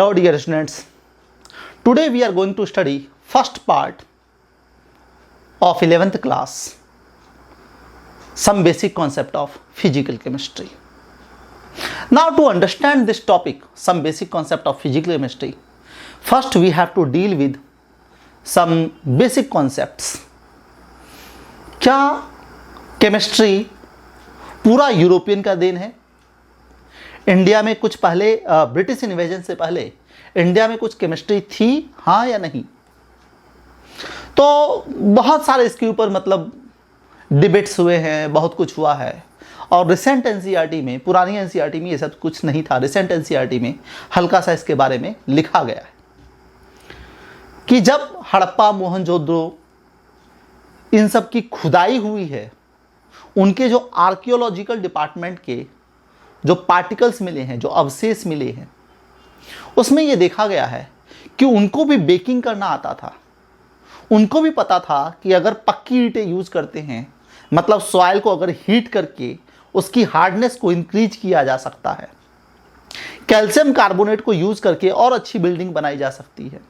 Hello dear students, today we are going to study first part of 11th class, some basic concept of physical chemistry. Now to understand this topic, some basic concept of physical chemistry, first we have to deal with some basic concepts. क्या chemistry पूरा European का then है? India में कुछ पहले British invasion से पहले India में कुछ केमिस्ट्री थी, हाँ या नहीं? तो बहुत सारे इसके ऊपर मतलब डिबेट्स हुए हैं, बहुत कुछ हुआ है। और रिसेंट एनसीईआरटी में, पुरानी एनसीईआरटी में ये सब कुछ नहीं था। रिसेंट एनसीईआरटी में हल्का सा इसके बारे में लिखा गया है कि जब हड़प्पा, मोहनजोदड़ो इन सब की खुदाई हुई है, उनके जो आर्कियोलॉजिकल डिपार्टमेंट के जो पार्टिकल्स मिले हैं, जो अवशेष मिले हैं, उसमें ये देखा गया है कि उनको भी बेकिंग करना आता था। उनको भी पता था कि अगर पक्की ईंटें यूज़ करते हैं, मतलब सॉइल को अगर हीट करके उसकी हार्डनेस को इंक्रीज किया जा सकता है, कैल्शियम कार्बोनेट को यूज़ करके और अच्छी बिल्डिंग बनाई जा सकती है।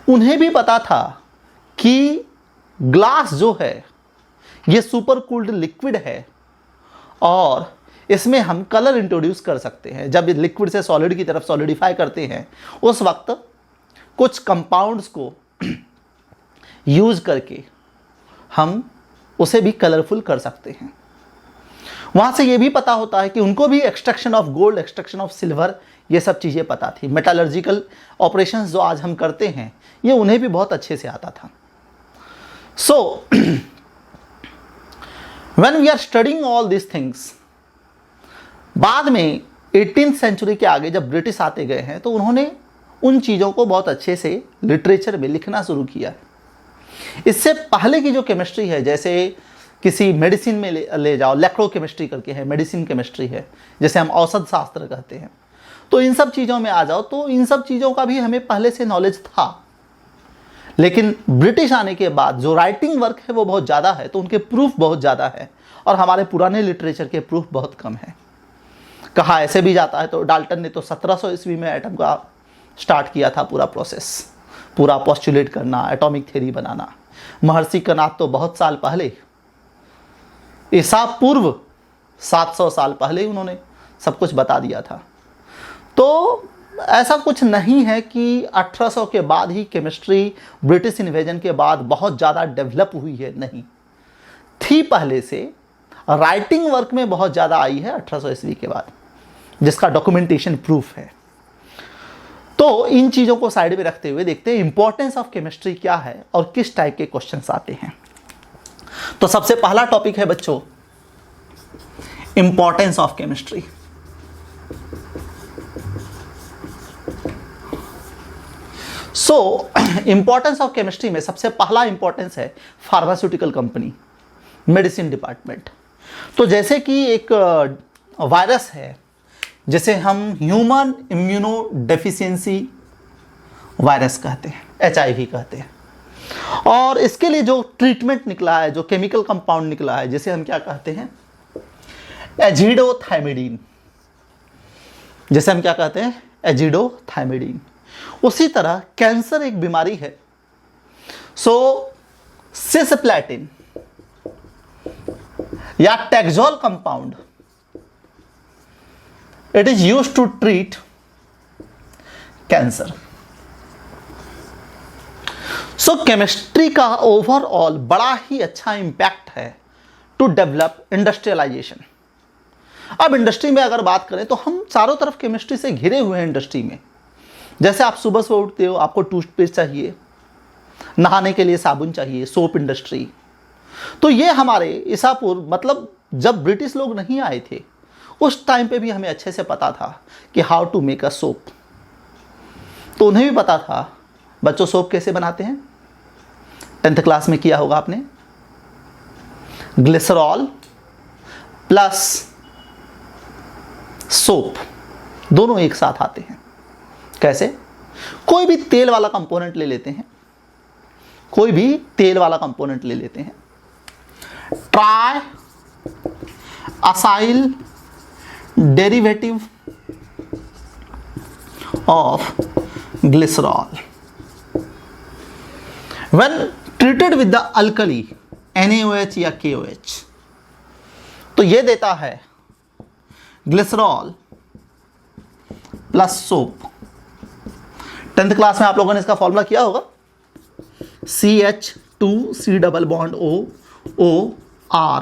उन्हें भी पता था कि ग्लास जो है ये सुपर कूल्ड लिक्विड है और इसमें हम कलर इंट्रोड्यूस कर सकते हैं। जब लिक्विड से सॉलिड की तरफ सॉलिडिफाई करते हैं, उस वक्त कुछ कंपाउंड्स को यूज करके हम उसे भी कलरफुल कर सकते हैं। वहाँ से ये भी पता होता है कि उनको भी extraction of gold, extraction of silver, ये सब चीज़ें पता थी। मेटालर्जिकल ऑपरेशंस जो आज हम करते हैं, ये उन्हें भी बहुत अच्छे से आता था। So when we are studying all this things, बाद में 18th सेंचुरी के आगे जब ब्रिटिश आते गए हैं, तो उन्होंने उन चीज़ों को बहुत अच्छे से लिटरेचर में लिखना शुरू किया। इससे पहले की जो केमिस्ट्री है, जैसे किसी मेडिसिन में ले जाओ, इलेक्ट्रोकेमिस्ट्री करके है, मेडिसिन केमिस्ट्री है, जैसे हम औषध शास्त्र कहते हैं, तो इन सब चीज़ों में आ जाओ तो इन सब चीज़ों का भी हमें पहले से नॉलेज था। लेकिन ब्रिटिश आने के बाद जो राइटिंग वर्क है वो बहुत ज़्यादा है, तो उनके प्रूफ बहुत ज़्यादा है और हमारे पुराने लिटरेचर के प्रूफ बहुत कम है। कहा ऐसे भी जाता है, तो डाल्टन ने तो 1700 ईस्वी में एटम का स्टार्ट किया था पूरा प्रोसेस, पूरा पोस्टुलेट करना, एटॉमिक थ्योरी बनाना। महर्षि कनाद तो बहुत साल पहले, ईसा पूर्व 700 साल पहले ही उन्होंने सब कुछ बता दिया था। तो ऐसा कुछ नहीं है कि 1800 के बाद ही केमिस्ट्री ब्रिटिश इन्वेजन के बाद बहुत ज़्यादा डेवलप हुई है, नहीं थी पहले से। राइटिंग वर्क में बहुत ज़्यादा आई है 1800 ईस्वी के बाद, जिसका डॉक्यूमेंटेशन प्रूफ है। तो इन चीज़ों को साइड में रखते हुए देखते हैं इंपॉर्टेंस ऑफ केमिस्ट्री क्या है और किस टाइप के क्वेश्चंस आते हैं। तो सबसे पहला टॉपिक है बच्चों, importance of chemistry. So importance of chemistry में सबसे पहला इंपॉर्टेंस है फार्मास्यूटिकल कंपनी, मेडिसिन डिपार्टमेंट। तो जैसे कि एक वायरस है, जिसे हम ह्यूमन इम्यूनो डेफिशिएंसी वायरस कहते हैं, HIV कहते हैं, और इसके लिए जो ट्रीटमेंट निकला है, जो केमिकल कंपाउंड निकला है, जिसे हम क्या कहते हैं, एजिडोथाइमिडीन, जिसे हम क्या कहते हैं, एजिडोथाइमिडीन। उसी तरह कैंसर एक बीमारी है, सो सिस्प्लैटिन या taxol compound, it is used to treat cancer. So chemistry का ओवरऑल बड़ा ही अच्छा इंपैक्ट है टू डेवलप इंडस्ट्रियलाइजेशन। अब इंडस्ट्री में अगर बात करें तो हम चारों तरफ केमिस्ट्री से घिरे हुए हैं इंडस्ट्री में। जैसे आप सुबह से उठते हो, आपको टूथपेस्ट चाहिए, नहाने के लिए साबुन चाहिए, सोप इंडस्ट्री। तो ये हमारे ईसापुर, मतलब जब ब्रिटिश लोग नहीं आए थे उस टाइम पे भी हमें अच्छे से पता था कि how to make a soap. तो उन्हें भी पता था बच्चों सोप कैसे बनाते हैं, 10th क्लास में किया होगा आपने। ग्लिसरॉल प्लस सोप दोनों एक साथ आते हैं। कैसे? कोई भी तेल वाला कंपोनेंट ले लेते हैं, कोई भी तेल वाला कंपोनेंट ले लेते हैं, try acyl derivative of glycerol when treated with the alkali NaOH या KOH। तो ये देता है glycerol plus soap. 10th class में आप लोगों ने इसका फॉर्मूला किया होगा, CH2C double bond O O R,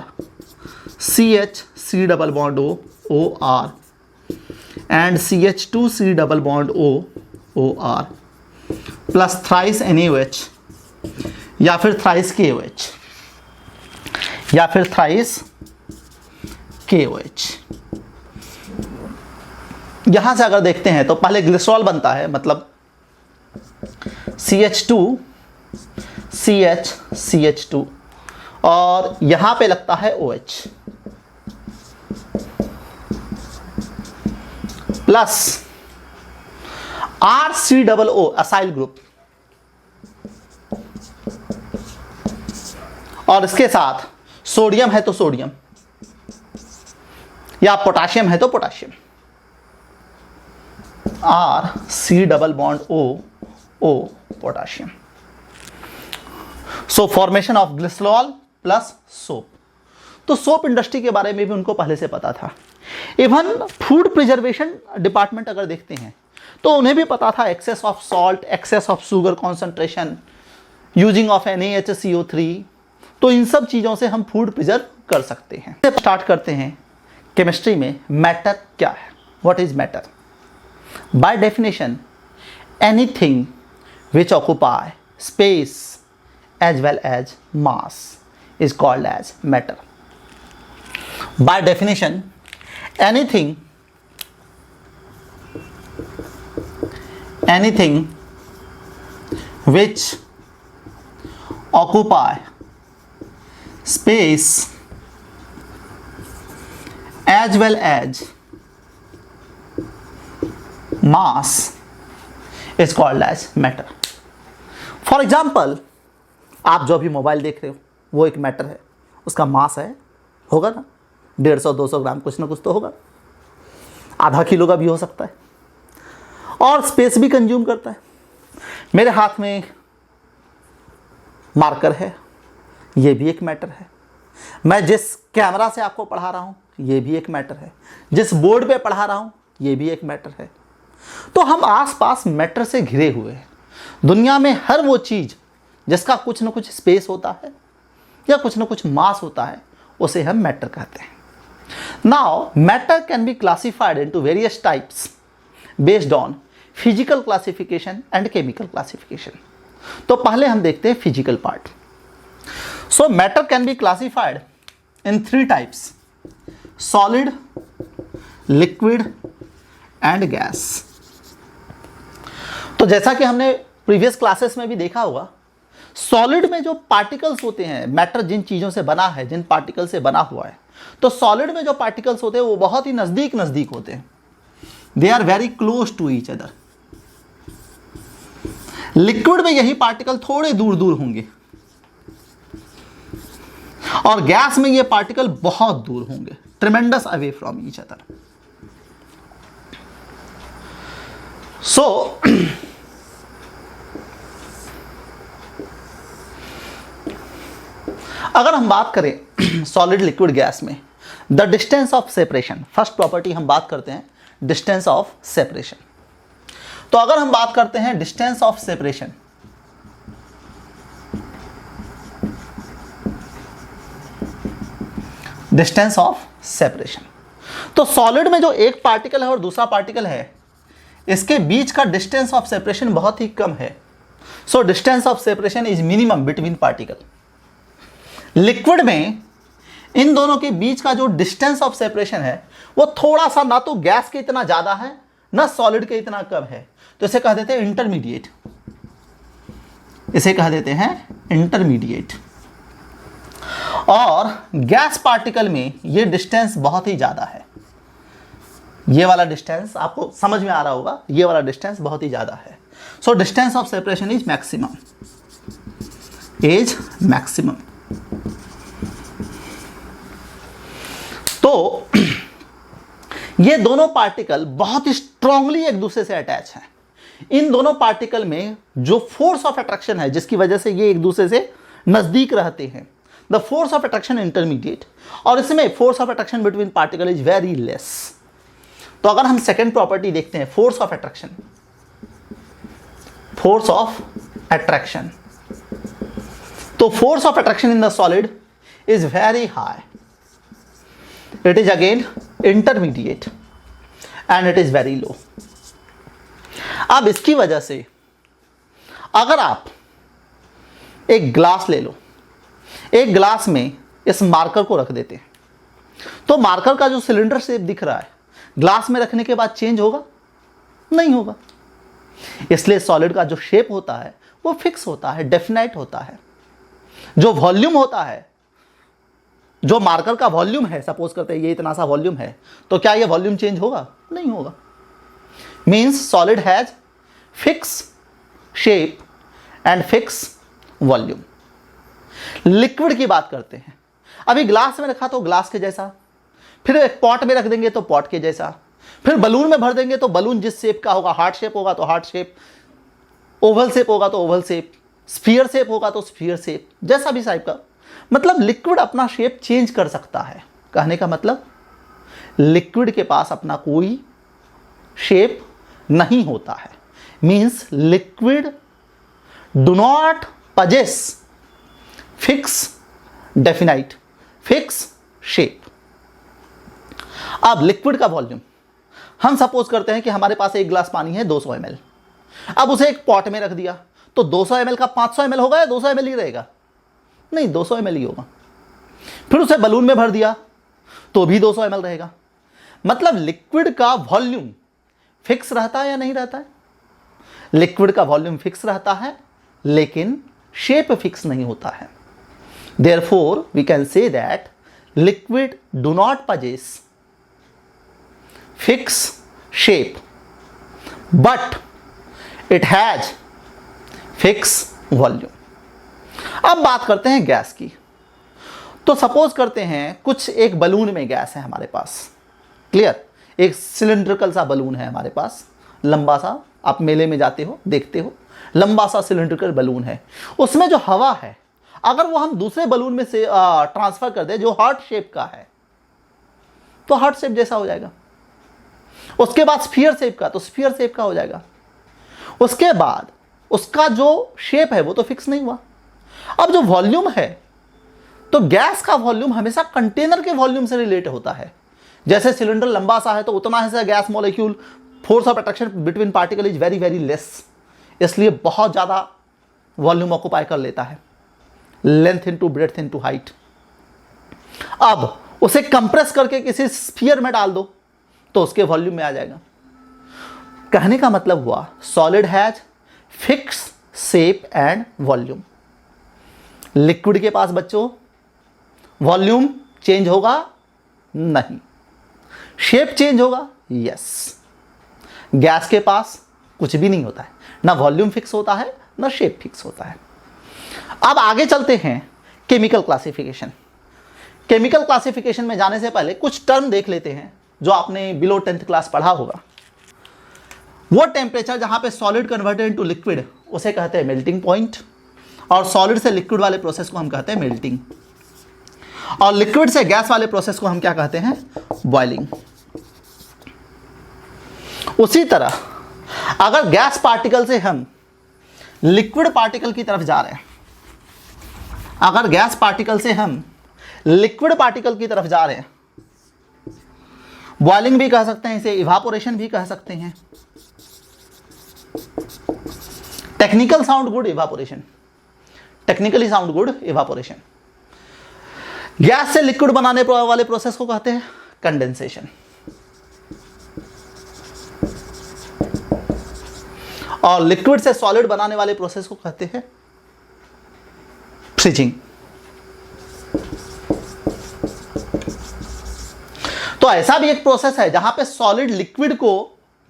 CH double bond O O R and CH2C double bond O O R plus thrice NaOH या फिर थ्राइस KOH या फिर थ्राइस KOH। यहां से अगर देखते हैं तो पहले ग्लिसरॉल बनता है, मतलब CH2 CH CH2 और यहां पे लगता है OH plus RCOO acyl group और इसके साथ सोडियम है तो सोडियम या पोटाशियम है तो potassium, RC double bond O potassium. So formation of glycerol plus soap. तो सोप इंडस्ट्री के बारे में भी उनको पहले से पता था। इवन फूड प्रिजर्वेशन डिपार्टमेंट अगर देखते हैं तो उन्हें भी पता था excess of salt, excess of sugar concentration, using of NaHCO3। तो इन सब चीज़ों से हम फूड प्रिजर्व कर सकते हैं। स्टार्ट करते हैं केमिस्ट्री में मैटर क्या है, what is matter. By definition anything which occupy space as well as mass is called as matter. By definition, anything which occupy space as well as mass is called as matter. For example, आप जो भी mobile देख रहे हो वो एक matter है, उसका मास है, होगा ना 150-200 ग्राम, कुछ ना कुछ तो होगा, आधा किलो का भी हो सकता है और स्पेस भी कंज्यूम करता है। मेरे हाथ में मार्कर है, ये भी एक मैटर है। मैं जिस कैमरा से आपको पढ़ा रहा हूँ ये भी एक मैटर है, जिस बोर्ड पे पढ़ा रहा हूँ ये भी एक मैटर है। तो हम आसपास मैटर से घिरे हुए हैं। दुनिया में हर वो चीज़ जिसका कुछ ना कुछ स्पेस होता है या कुछ ना कुछ मास होता है उसे हम मैटर कहते हैं। Now matter can be classified into various types based on physical classification and chemical classification. तो पहले हम देखते हैं physical part. So matter can be classified in 3 types, solid, liquid and gas. तो जैसा कि हमने प्रीवियस क्लासेस में भी देखा होगा, सॉलिड में जो पार्टिकल्स होते हैं, मैटर जिन चीज़ों से बना है, जिन पार्टिकल से बना हुआ है, तो सॉलिड में जो पार्टिकल्स होते हैं वो बहुत ही नज़दीक होते हैं, they are very close to each other. Liquid में यही पार्टिकल थोड़े दूर दूर होंगे और गैस में ये पार्टिकल बहुत दूर होंगे, tremendous away from each other. So अगर हम बात करें सॉलिड, लिक्विड, गैस में the distance of separation, first property हम बात करते हैं डिस्टेंस ऑफ सेपरेशन। तो अगर हम बात करते हैं distance of separation, distance of separation, तो सॉलिड में जो एक पार्टिकल है और दूसरा पार्टिकल है, इसके बीच का डिस्टेंस ऑफ सेपरेशन बहुत ही कम है। So distance of separation is minimum between particle. Liquid में इन दोनों के बीच का जो डिस्टेंस ऑफ सेपरेशन है वो थोड़ा सा, ना तो गैस के इतना ज़्यादा है ना सॉलिड के इतना कम है, तो इसे कह देते हैं इंटरमीडिएट। इसे कह देते हैं इंटरमीडिएट। और गैस पार्टिकल में ये डिस्टेंस बहुत ही ज़्यादा है। ये वाला डिस्टेंस आपको समझ में आ रहा होगा, ये वाला डिस्टेंस बहुत ही ज़्यादा है। So distance of separation is maximum, is maximum. तो ये दोनों पार्टिकल बहुत ही स्ट्रांगली एक दूसरे से अटैच हैं। इन दोनों पार्टिकल में जो फोर्स ऑफ अट्रैक्शन है, जिसकी वजह से ये एक दूसरे से नजदीक रहते हैं, the force of attraction intermediate, और इसमें force of attraction between particle is very less. तो अगर हम सेकेंड प्रॉपर्टी देखते हैं, force of attraction, force of attraction, तो force of attraction in the solid is very high, it is again intermediate and it is very low. अब इसकी वजह से अगर आप एक ग्लास ले लो, एक ग्लास में इस मार्कर को रख देते हैं, तो मार्कर का जो सिलेंडर शेप दिख रहा है ग्लास में रखने के बाद चेंज होगा? नहीं होगा। इसलिए सॉलिड का जो शेप होता है वो फिक्स होता है, डेफिनाइट होता है। जो वॉल्यूम होता है, जो मार्कर का वॉल्यूम है, सपोज करते हैं ये इतना सा वॉल्यूम है, तो क्या ये वॉल्यूम चेंज होगा? नहीं होगा। Means solid has fix shape and fix volume. Liquid की बात करते हैं, अभी ग्लास में रखा तो ग्लास के जैसा, फिर एक पॉट में रख देंगे तो पॉट के जैसा, फिर बलून में भर देंगे तो बलून जिस शेप का होगा, हार्ट शेप होगा तो हार्ट शेप, ओवल शेप होगा तो ओवल शेप, स्फीयर शेप होगा तो स्फीयर शेप, जैसा भी टाइप का। मतलब लिक्विड अपना शेप चेंज कर सकता है। कहने का मतलब लिक्विड के पास अपना कोई शेप नहीं होता है। Means liquid do not possess fix definite fix shape. अब लिक्विड का वॉल्यूम, हम सपोज करते हैं कि हमारे पास एक गिलास पानी है 200 ml, अब उसे एक पॉट में रख दिया तो 200 ml का 500 ml होगा या 200 ml ही रहेगा? नहीं, 200 ml ही होगा। फिर उसे बलून में भर दिया तो भी 200 ml रहेगा। मतलब लिक्विड का वॉल्यूम फिक्स रहता है या नहीं रहता है? लिक्विड का वॉल्यूम फिक्स रहता है, लेकिन शेप फिक्स नहीं होता है। Therefore, we can say that liquid do not possess fixed shape, but it has fixed volume. अब बात करते हैं गैस की। तो सपोज करते हैं कुछ एक बलून में गैस है हमारे पास, क्लियर? एक सिलिंड्रिकल सा बलून है हमारे पास, लंबा सा, आप मेले में जाते हो देखते हो, लंबा सा सिलिंड्रिकल बलून है। उसमें जो हवा है, अगर वो हम दूसरे बलून में से ट्रांसफर कर दें जो हार्ट शेप का है, तो हार्ट शेप जैसा हो जाएगा। उसके बाद स्फीयर शेप का, तो स्फीयर शेप का हो जाएगा। उसके बाद उसका जो शेप है वो तो फिक्स नहीं हुआ। अब जो वॉल्यूम है, तो गैस का वॉल्यूम हमेशा कंटेनर के वॉल्यूम से रिलेट होता है। जैसे सिलेंडर लंबा सा है तो उतना ही सा gas molecule, force of attraction between particle is very very less, इसलिए बहुत ज़्यादा वॉल्यूम ऑक्युपाई कर लेता है, length into breadth into height. अब उसे कंप्रेस करके किसी स्फीयर में डाल दो तो उसके वॉल्यूम में आ जाएगा। कहने का मतलब हुआ solid has fix shape and volume. Liquid के पास बच्चों वॉल्यूम चेंज होगा? नहीं। शेप चेंज होगा? यस। गैस के पास कुछ भी नहीं होता है, ना वॉल्यूम फिक्स होता है ना शेप फिक्स होता है। अब आगे चलते हैं केमिकल क्लासिफिकेशन। केमिकल क्लासिफिकेशन में जाने से पहले कुछ टर्म देख लेते हैं जो आपने बिलो 10th क्लास पढ़ा होगा। वो टेम्परेचर जहां पे सॉलिड कन्वर्टेड इनटू लिक्विड, उसे कहते हैं मेल्टिंग पॉइंट, और सॉलिड से लिक्विड वाले प्रोसेस को हम कहते हैं मेल्टिंग, और लिक्विड से गैस वाले प्रोसेस को हम क्या कहते हैं? बॉइलिंग। उसी तरह अगर गैस पार्टिकल से हम लिक्विड पार्टिकल की तरफ जा रहे हैं, अगर गैस पार्टिकल से हम लिक्विड पार्टिकल की तरफ जा रहे हैं, बॉइलिंग भी कह सकते हैं इसे, इवापोरेशन भी कह सकते हैं। Technical sound good evaporation, technically sound good evaporation. Gas से लिक्विड बनाने वाले प्रोसेस को कहते हैं कंडेंसेशन, और लिक्विड से सॉलिड बनाने वाले प्रोसेस को कहते हैं फ्रीजिंग। तो ऐसा भी एक प्रोसेस है जहां पे सॉलिड लिक्विड को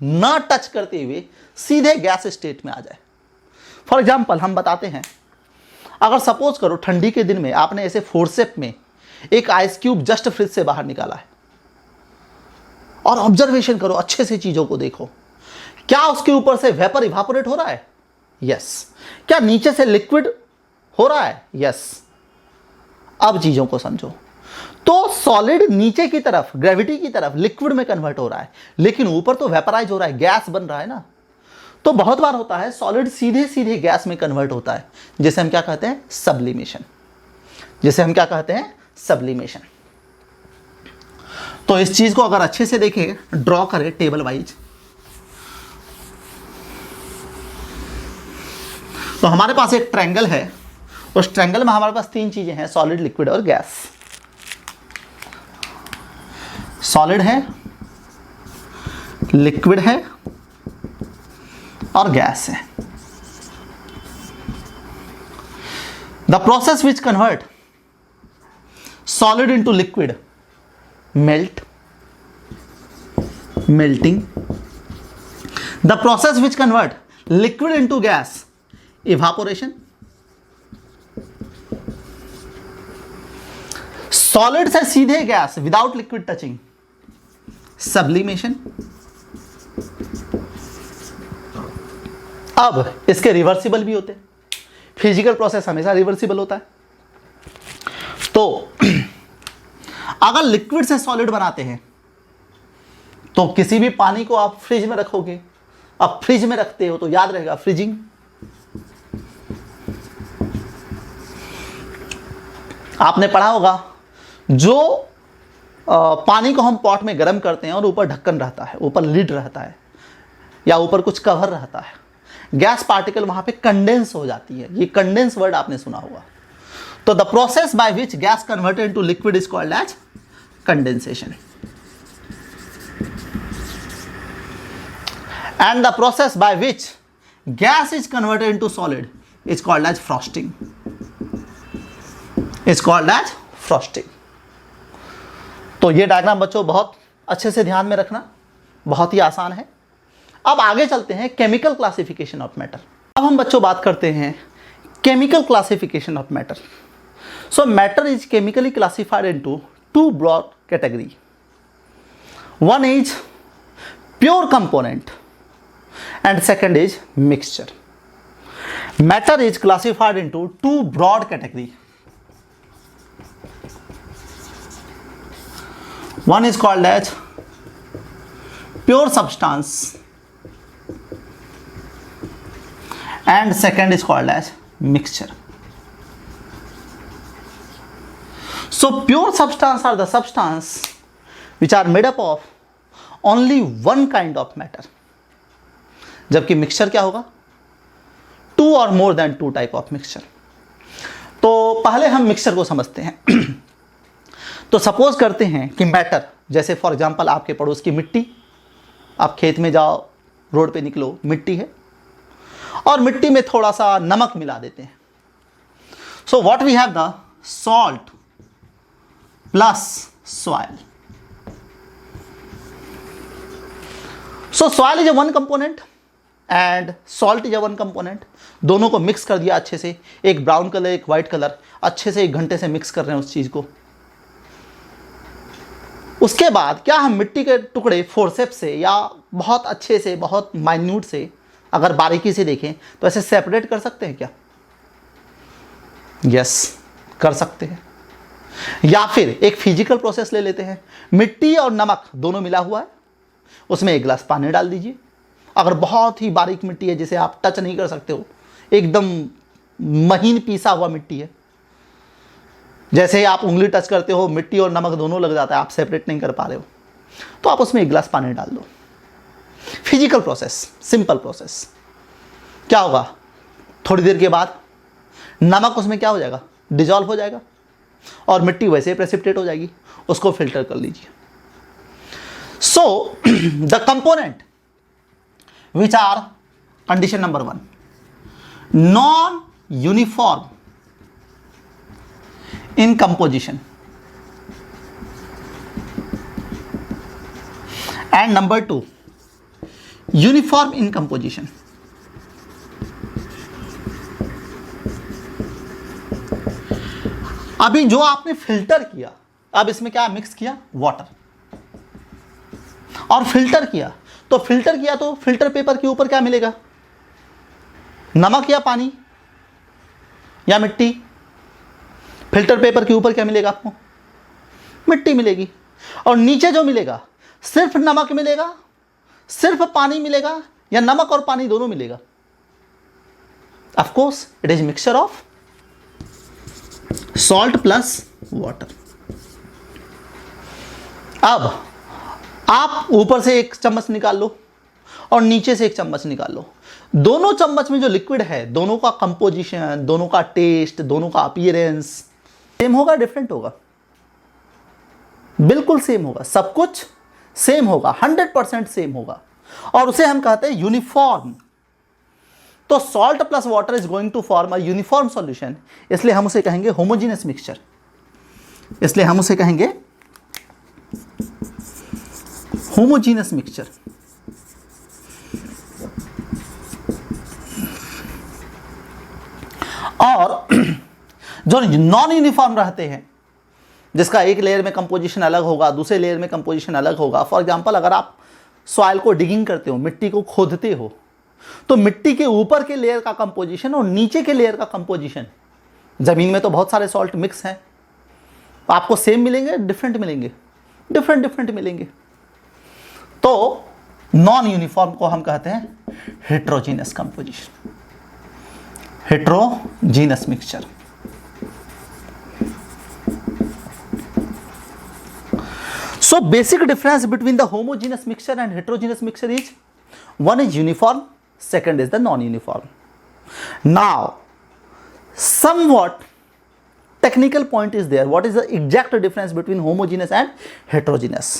ना टच करते हुए सीधे गैस स्टेट में आ जाए। फॉर एग्जांपल हम बताते हैं, अगर सपोज करो ठंडी के दिन में आपने ऐसे फोर्सेप में एक आइस क्यूब जस्ट फ्रिज से बाहर निकाला है, और ऑब्जर्वेशन करो, अच्छे से चीजों को देखो, क्या उसके ऊपर से वेपर इवापोरेट हो रहा है? यस। क्या नीचे से लिक्विड हो रहा है? यस। अब चीजों को समझो। तो सॉलिड नीचे की तरफ, ग्रेविटी की तरफ लिक्विड में कन्वर्ट हो रहा है, लेकिन ऊपर तो वेपराइज हो रहा है, गैस बन रहा है ना। तो बहुत बार होता है सॉलिड सीधे सीधे गैस में कन्वर्ट होता है, जिसे हम क्या कहते हैं? सब्लिमेशन। जिसे हम क्या कहते हैं? सब्लिमेशन। तो इस चीज को अगर अच्छे से देखें, ड्रॉ करें टेबल वाइज, तो हमारे पास एक ट्रायंगल है। उस ट्रायंगल में हमारे पास तीन चीजें हैं, सॉलिड, लिक्विड और गैस। सॉलिड है, लिक्विड है और गैस है। The process which convert solid into liquid, melting. The process which convert liquid into gas, evaporation. Solid से सीधे gas without liquid touching, sublimation. अब इसके रिवर्सिबल भी होते हैं, फिजिकल प्रोसेस हमेशा रिवर्सिबल होता है। तो अगर लिक्विड से सॉलिड बनाते हैं तो किसी भी पानी को आप फ्रिज में रखोगे, अब फ्रिज में रखते हो तो याद रहेगा फ्रीजिंग। आपने पढ़ा होगा, जो पानी को हम पॉट में गर्म करते हैं और ऊपर ढक्कन रहता है, ऊपर लिड रहता है या ऊपर कुछ कवर रहता है, गैस पार्टिकल वहां पे कंडेंस हो जाती है। ये कंडेंस वर्ड आपने सुना होगा। तो the process by which gas converted to liquid is called as condensation, and the process by which gas is converted into solid is called as frosting. Is called as frosting. तो ये diagram बच्चों बहुत अच्छे से ध्यान में रखना, बहुत ही आसान है। अब आगे चलते हैं केमिकल क्लासिफिकेशन ऑफ मैटर। अब हम बच्चों बात करते हैं chemical classification of matter. So matter is chemically classified into two broad category. One is pure component and second is mixture. Matter is classified into two broad category. One is called as pure substance and second is called as mixture. So pure substance are the substance which are made up of only one kind of matter, जबकि mixture क्या होगा? Two और more than two type of mixture. तो पहले हम mixture को समझते हैं। तो सपोज करते हैं कि मैटर, जैसे फॉर एग्जांपल आपके पड़ोस की मिट्टी, आप खेत में जाओ, रोड पे निकलो, मिट्टी है और मिट्टी में थोड़ा सा नमक मिला देते हैं। So what we have, the salt plus soil. So soil is a one component and salt is a one component. दोनों को मिक्स कर दिया अच्छे से, एक ब्राउन कलर एक वाइट कलर, अच्छे से 1 घंटे से मिक्स कर रहे हैं उस चीज को। उसके बाद क्या हम मिट्टी के टुकड़े फोर्सेप्स से या बहुत अच्छे से, बहुत माइन्यूट से, अगर बारीकी से देखें तो ऐसे सेपरेट कर सकते हैं क्या? यस, कर सकते हैं। या फिर एक फिजिकल प्रोसेस ले लेते हैं, मिट्टी और नमक दोनों मिला हुआ है, उसमें 1 गिलास पानी डाल दीजिए। अगर बहुत ही बारीक मिट्टी है जिसे आप टच नहीं कर सकते हो, एकदम महीन पीसा हुआ मिट्टी है, जैसे आप उंगली टच करते हो मिट्टी और नमक दोनों लग जाता है, आप सेपरेट नहीं कर पा रहे हो, तो आप उसमें 1 गिलास पानी डाल दो। Physical process, simple process. क्या होगा? थोड़ी देर के बाद नमक उसमें क्या हो जाएगा? डिजॉल्व हो जाएगा और मिट्टी वैसे ही प्रेसिपिटेट हो जाएगी, उसको फिल्टर कर लीजिए। So the component which are condition number 1, non uniform in composition, and number 2 uniform in composition. अभी जो आपने फिल्टर किया, अब इसमें क्या मिक्स किया? वाटर, और फिल्टर किया तो फिल्टर किया तो फिल्टर पेपर के ऊपर क्या मिलेगा? नमक या पानी या मिट्टी? फिल्टर पेपर के ऊपर क्या मिलेगा आपको? मिट्टी मिलेगी। और नीचे जो मिलेगा सिर्फ नमक मिलेगा, सिर्फ पानी मिलेगा, या नमक और पानी दोनों मिलेगा? Of course it is mixture of salt plus water. अब आप ऊपर से एक चम्मच निकाल लो और नीचे से एक चम्मच निकाल लो। दोनों चम्मच में जो लिक्विड है, दोनों का कंपोजिशन, दोनों का टेस्ट, दोनों का अपीयरेंस सेम होगा, डिफरेंट होगा? बिल्कुल सेम होगा। सब कुछ सेम होगा, 100% सेम होगा, और उसे हम कहते हैं यूनिफॉर्म। तो salt plus water is going to form a uniform solution, इसलिए हम उसे कहेंगे होमोजेनियस मिक्सचर। इसलिए हम उसे कहेंगे होमोजेनियस मिक्सचर। और जो नॉन यूनिफॉर्म रहते हैं, जिसका एक लेयर में कंपोजिशन अलग होगा, दूसरे लेयर में कंपोजिशन अलग होगा। फॉर एग्जांपल, अगर आप सॉइल को डिगिंग करते हो, मिट्टी को खोदते हो, तो मिट्टी के ऊपर के लेयर का कंपोजिशन और नीचे के लेयर का कंपोजिशन, जमीन में तो बहुत सारे सॉल्ट मिक्स हैं, आपको सेम मिलेंगे, डिफरेंट मिलेंगे? डिफरेंट मिलेंगे। तो नॉन यूनिफॉर्म को हम कहते हैं heterogeneous composition, heterogeneous mixture. So basic difference between the homogeneous mixture and heterogeneous mixture is, one is uniform, second is the non-uniform. Now, somewhat technical point is there. What is the exact difference between homogeneous and heterogeneous?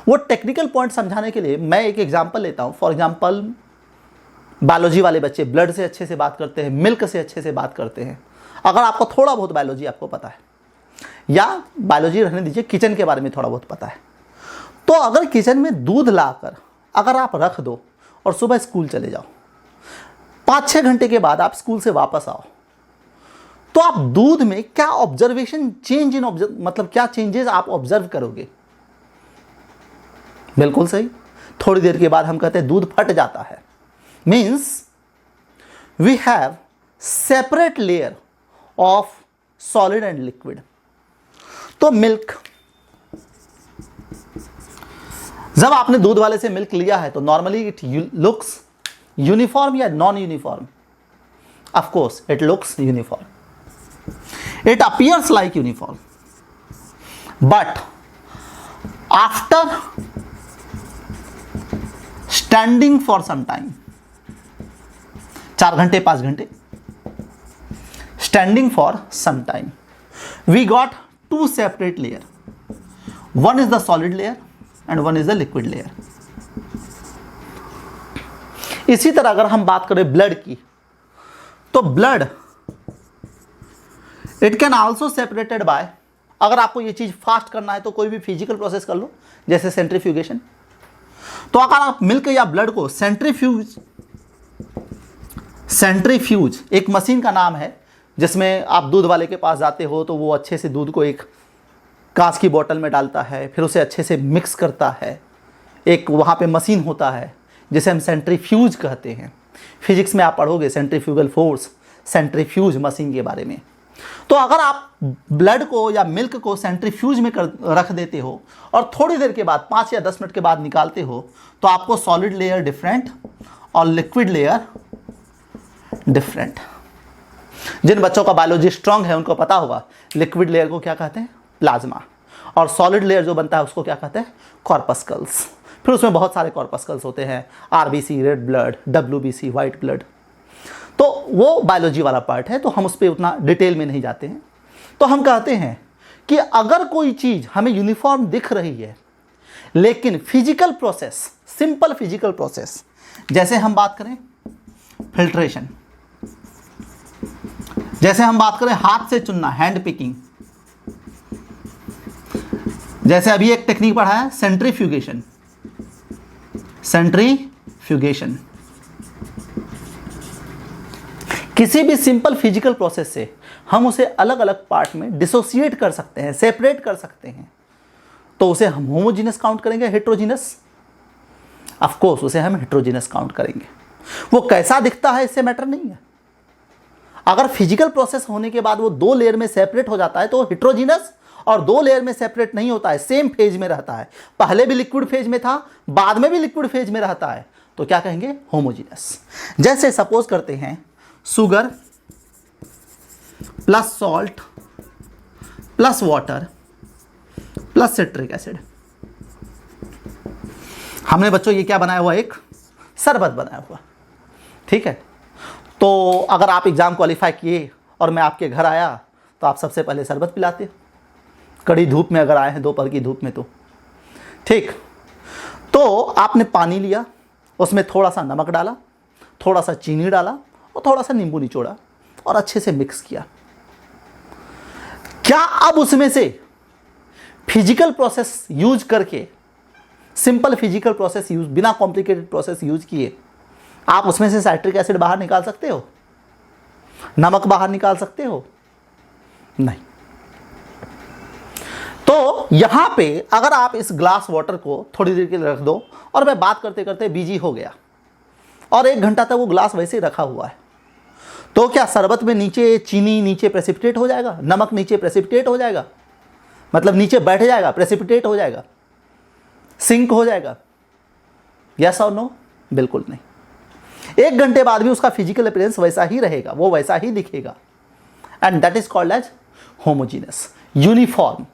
वो technical point समझाने के लिए मैं एक example लेता हूँ। For example, biology वाले बच्चे ब्लड से अच्छे से बात करते हैं, मिल्क से अच्छे से बात करते हैं। अगर आपको थोड़ा बहुत बायोलॉजी आपको पता है, या बायोलॉजी रहने दीजिए, किचन के बारे में थोड़ा बहुत पता है, तो अगर किचन में दूध लाकर अगर आप रख दो और सुबह स्कूल चले जाओ, 5-6 घंटे के बाद आप स्कूल से वापस आओ, तो आप दूध में क्या ऑब्जर्वेशन चेंज इन मतलब क्या चेंजेस आप ऑब्जर्व करोगे? बिल्कुल सही, थोड़ी देर के बाद हम कहते हैं दूध फट जाता है। Means we have separate layer of solid and liquid. तो मिल्क, जब आपने दूध वाले से मिल्क लिया है, तो नॉर्मली इट लुक्स यूनिफॉर्म या non uniform? Of course it looks uniform, it appears like uniform, but after standing for some time, 4 घंटे 5 घंटे, standing for some time, we got 2 separate layer. One is the solid layer and one is the liquid layer. इसी तरह अगर हम बात करें blood की, तो blood it can also separated by, अगर आपको ये चीज फास्ट करना है तो कोई भी फिजिकल प्रोसेस कर लो, जैसे सेंट्रीफ्यूगेशन। तो अगर आप मिल्क या ब्लड को सेंट्रीफ्यूज एक मशीन का नाम है, जिसमें आप दूध वाले के पास जाते हो तो वो अच्छे से दूध को एक कांच की बोतल में डालता है, फिर उसे अच्छे से मिक्स करता है। एक वहाँ पे मशीन होता है जिसे हम सेंट्रीफ्यूज कहते हैं। फिजिक्स में आप पढ़ोगे सेंट्रीफ्यूगल फोर्स, सेंट्रीफ्यूज मशीन के बारे में। तो अगर आप ब्लड को या मिल्क को सेंट्रीफ्यूज में रख देते हो और थोड़ी देर के बाद 5 या 10 मिनट के बाद निकालते हो, तो आपको सॉलिड लेयर डिफरेंट और लिक्विड लेयर डिफरेंट। जिन बच्चों का बायोलॉजी स्ट्रांग है उनको पता होगा लिक्विड लेयर को क्या कहते हैं, प्लाज्मा, और सॉलिड लेयर जो बनता है उसको क्या कहते हैं, कॉर्पस्कल्स। फिर उसमें बहुत सारे कॉर्पस्कल्स होते हैं, RBC red blood, WBC white blood. तो वो बायोलॉजी वाला पार्ट है, तो हम उस पर उतना डिटेल में नहीं जाते हैं। तो हम कहते हैं कि अगर कोई चीज़ हमें यूनिफॉर्म दिख रही है, लेकिन physical process, simple physical process, जैसे हम बात करें फिल्ट्रेशन, जैसे हम बात करें हाथ से चुनना, हैंड पिकिंग, जैसे अभी एक टेक्निक पढ़ा है सेंट्रीफ्यूगेशन, सेंट्रीफ्यूगेशन, किसी भी सिंपल फिजिकल प्रोसेस से हम उसे अलग अलग पार्ट में डिसोसिएट कर सकते हैं, सेपरेट कर सकते हैं, तो उसे हम होमोजीनस काउंट करेंगे, हेट्रोजीनस? ऑफ कोर्स उसे हम हेट्रोजीनस काउंट करेंगे। वो कैसा दिखता है इससे मैटर नहीं है। अगर फिजिकल प्रोसेस होने के बाद वो 2 लेयर में सेपरेट हो जाता है तो हेट्रोजीनस, और 2 लेयर में सेपरेट नहीं होता है, सेम फेज में रहता है, पहले भी लिक्विड फेज में था, बाद में भी लिक्विड फेज में रहता है, तो क्या कहेंगे? होमोजीनस। जैसे सपोज करते हैं sugar plus salt plus water plus citric acid. हमने बच्चों ये क्या बनाया हुआ? एक शरबत बनाया हुआ, ठीक है। तो अगर आप एग्जाम क्वालिफाई किए और मैं आपके घर आया तो आप सबसे पहले शरबत पिलाते, कड़ी धूप में अगर आए हैं, दोपहर की धूप में, तो ठीक। तो आपने पानी लिया, उसमें थोड़ा सा नमक डाला, थोड़ा सा चीनी डाला और थोड़ा सा नींबू निचोड़ा और अच्छे से मिक्स किया। क्या अब उसमें से फिजिकल प्रोसेस यूज करके, सिंपल फिजिकल प्रोसेस यूज, बिना कॉम्प्लिकेटेड प्रोसेस यूज किए, आप उसमें से साइट्रिक एसिड बाहर निकाल सकते हो? नमक बाहर निकाल सकते हो? नहीं। तो यहां पे अगर आप इस ग्लास वाटर को थोड़ी देर के लिए रख दो, और मैं बात करते करते बिजी हो गया और 1 घंटा तक वो ग्लास वैसे ही रखा हुआ है, तो क्या शरबत में नीचे चीनी नीचे प्रेसिपिटेट हो जाएगा, नमक नीचे प्रेसिपिटेट हो जाएगा, मतलब नीचे बैठ जाएगा, प्रेसिपिटेट हो जाएगा, सिंक हो जाएगा? यस और नो? बिल्कुल नहीं। 1 घंटे बाद भी उसका फिजिकल अपीयरेंस वैसा ही रहेगा, वो वैसा ही दिखेगा, and that is called as homogeneous, uniform.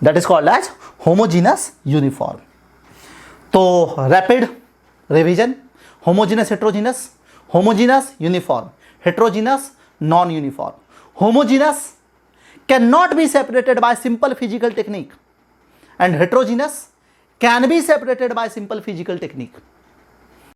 That is called as homogeneous uniform. तो rapid revision: homogeneous, heterogeneous, homogeneous uniform, heterogeneous non uniform. Homogeneous can not be separated by simple physical technique, and heterogeneous can be separated by simple physical technique.